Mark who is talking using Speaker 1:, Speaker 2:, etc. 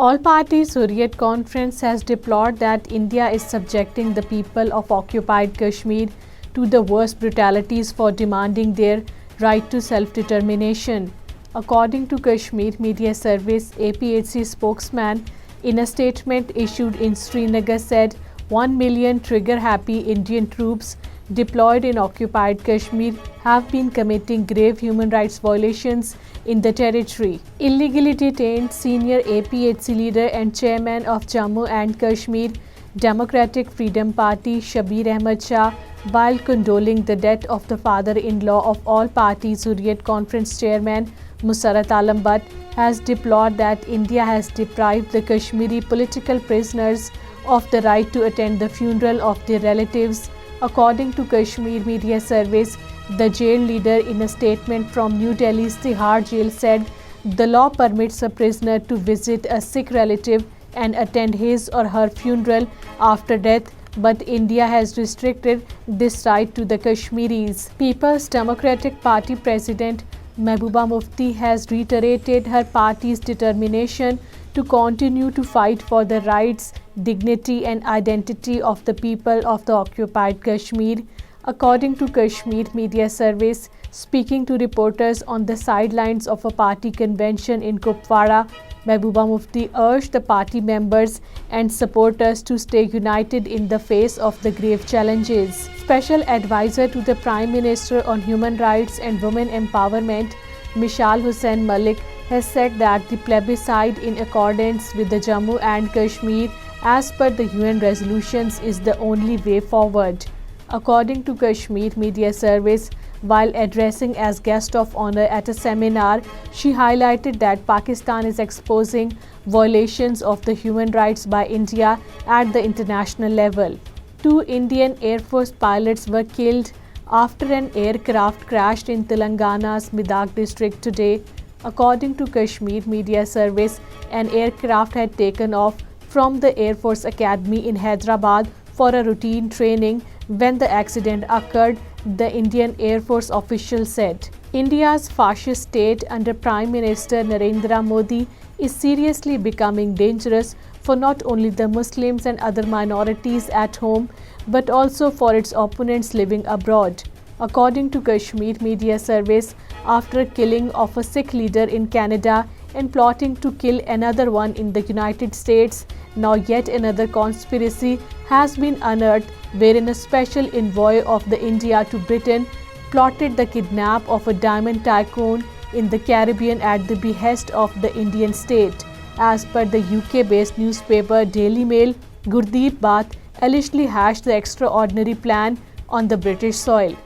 Speaker 1: All-party Hurriyat Conference has deplored that India is subjecting the people of occupied Kashmir to the worst brutalities for demanding their right to self-determination. According to Kashmir Media Service, APHC spokesman, in a statement issued in Srinagar, said 1 million trigger-happy Indian troops deployed in occupied Kashmir have been committing grave human rights violations in the territory. Illegally detained senior APHC leader and chairman of Jammu and Kashmir Democratic Freedom Party Shabir Ahmad Shah, while condoling the death of the father-in-law of all parties Hurriyat Conference chairman Musarrat Alam Butt, has deplored that India has deprived the Kashmiri political prisoners of the right to attend the funeral of their relatives. According to Kashmir Media Service, the jail leader, in a statement from New Delhi's Tihar jail, said the law permits a prisoner to visit a sick relative and attend his or her funeral after death, but India has restricted this right to the Kashmiris. People's Democratic Party President Mehbooba Mufti has reiterated her party's determination to continue to fight for the rights, dignity and identity of the people of the occupied Kashmir. According to Kashmir Media Service, speaking to reporters on the sidelines of a party convention in Kupwara, Mehbooba Mufti urged the party members and supporters to stay united in the face of the grave challenges. Special Advisor to the Prime Minister on Human Rights and Women Empowerment, Mishal Hussain Malik, has said that the plebiscite in accordance with the Jammu and Kashmir as per the UN resolutions is the only way forward. According to Kashmir Media Service, while addressing as guest of honor at a seminar, she highlighted that Pakistan is exposing violations of the human rights by India at the international level. 2 Indian Air Force pilots were killed after an aircraft crashed in Telangana's Medak district today. According to Kashmir Media Service, an aircraft had taken off from the Air Force Academy in Hyderabad for a routine training when the accident occurred, the Indian Air Force official said. India's fascist state under Prime Minister Narendra Modi is seriously becoming dangerous for not only the Muslims and other minorities at home, but also for its opponents living abroad. According to Kashmir Media Service, after killing of a Sikh leader in Canada and plotting to kill another one in the United States, now yet another conspiracy has been unearthed wherein a special envoy of the India to Britain plotted the kidnap of a diamond tycoon in the Caribbean at the behest of the Indian state. As per the UK-based newspaper Daily Mail, Gurdeep Bath allegedly hatched the extraordinary plan on the British soil.